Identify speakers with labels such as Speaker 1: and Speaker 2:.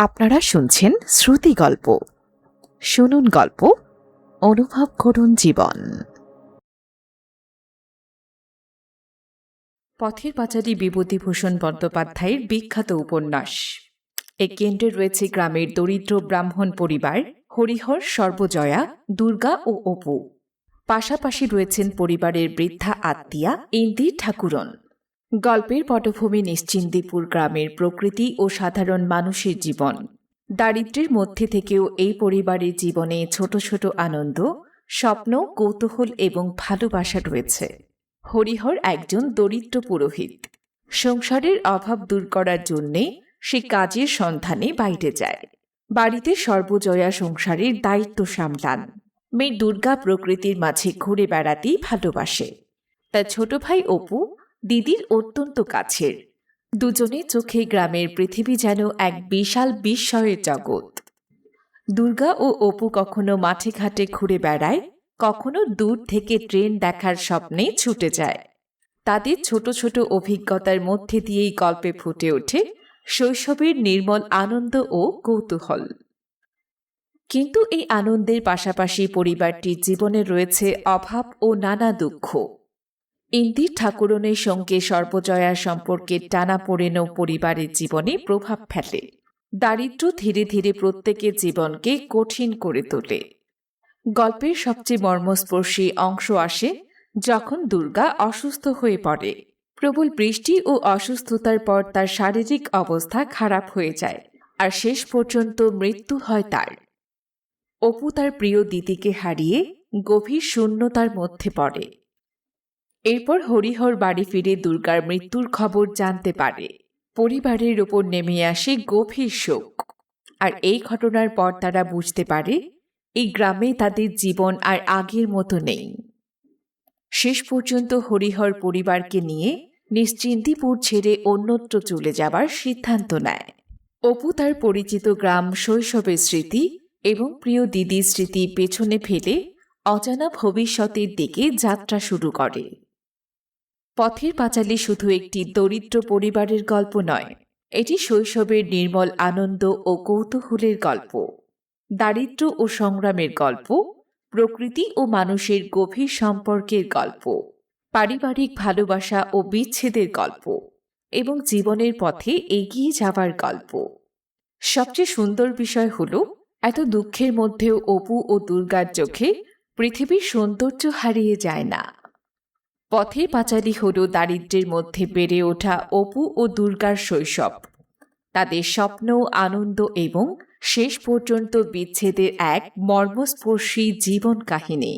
Speaker 1: আপনারা শুনছেন শ্রুতি গল্প। শুনুন গল্প, অনুভব করুন জীবন। পথের পাঁচালী বিভূতিভূষণ বন্দ্যোপাধ্যায়ের বিখ্যাত উপন্যাস। এর কেন্দ্রে রয়েছে গ্রামের দরিদ্র ব্রাহ্মণ পরিবার হরিহর, সর্বজয়া, দুর্গা ও অপু। পাশাপাশি রয়েছেন পরিবারের বৃদ্ধা আত্মীয়া ইন্দির ঠাকুরন। গল্পের পটভূমি নিশ্চিন্দিপুর গ্রামের প্রকৃতি ও সাধারণ মানুষের জীবন। দারিদ্র্যের মধ্যে থেকেও এই পরিবারের জীবনে ছোট ছোট আনন্দ, স্বপ্ন, কৌতূহল এবং ভালোবাসা রয়েছে। হরিহর একজন দরিদ্র পুরোহিত। সংসারের অভাব দূর করার জন্যে সে কাজের সন্ধানে বাইরে যায়। বাড়িতে সর্বজয়া সংসারের দায়িত্ব সামলান। মেয়ে দুর্গা প্রকৃতির মাঝে ঘুরে বেড়াতেই ভালোবাসে। তার ছোট ভাই অপু দিদির অত্যন্ত কাছের। দুজনে চোখে গ্রামের পৃথিবী যেন এক বিশাল বিস্ময়ের জগৎ। দুর্গা ও অপু কখনো মাঠে ঘাটে ঘুরে বেড়ায়, কখনো দূর থেকে ট্রেন দেখার স্বপ্নে ছুটে যায়। তাদের ছোট ছোট অভিজ্ঞতার মধ্যে দিয়েই গল্পে ফুটে ওঠে শৈশবের নির্মল আনন্দ ও কৌতূহল। কিন্তু এই আনন্দের পাশাপাশি পরিবারটির জীবনে রয়েছে অভাব ও নানা দুঃখ। ইন্দির ঠাকুরনের সঙ্গে সর্বজয়ার সম্পর্কের টানাপোড়েনও পরিবারের জীবনে প্রভাব ফেলে। দারিদ্র্য ধীরে ধীরে প্রত্যেকের জীবনকে কঠিন করে তোলে। গল্পের সবচেয়ে মর্মস্পর্শী অংশ আসে যখন দুর্গা অসুস্থ হয়ে পড়ে। প্রবল বৃষ্টি ও অসুস্থতার পর তার শারীরিক অবস্থা খারাপ হয়ে যায়, আর শেষ পর্যন্ত মৃত্যু হয় তার। অপু তার প্রিয় দিদিকে হারিয়ে গভীর শূন্যতার মধ্যে পড়ে। এরপর হরিহর বাড়ি ফিরে দুর্গার মৃত্যুর খবর জানতে পারে। পরিবারের ওপর নেমে আসে গভীর শোক। আর এই ঘটনার পর তারা বুঝতে পারে এই গ্রামে তাদের জীবন আর আগের মতো নেই। শেষ পর্যন্ত হরিহর পরিবারকে নিয়ে নিশ্চিন্দিপুর ছেড়ে অন্যত্র চলে যাবার সিদ্ধান্ত নেয়। অপু তার পরিচিত গ্রাম, শৈশবের স্মৃতি এবং প্রিয় দিদির স্মৃতি পেছনে ফেলে অজানা ভবিষ্যতের দিকে যাত্রা শুরু করে। পথের পাঁচালী শুধু একটি দরিদ্র পরিবারের গল্প নয়, এটি শৈশবের নির্মল আনন্দ ও কৌতূহলের গল্প, দারিদ্র্য ও সংগ্রামের গল্প, প্রকৃতি ও মানুষের গভীর সম্পর্কের গল্প, পারিবারিক ভালোবাসা ও বিচ্ছেদের গল্প এবং জীবনের পথে এগিয়ে যাওয়ার গল্প। সবচেয়ে সুন্দর বিষয় হল, এত দুঃখের মধ্যেও অপু ও দুর্গার চোখে পৃথিবীর সৌন্দর্য হারিয়ে যায় না। পথের পাঁচালী হল দারিদ্র্যের মধ্যে বেড়ে ওঠা অপু ও দুর্গার শৈশব, তাদের স্বপ্ন, আনন্দ এবং শেষ পর্যন্ত বিচ্ছেদের এক মর্মস্পর্শী জীবন কাহিনী।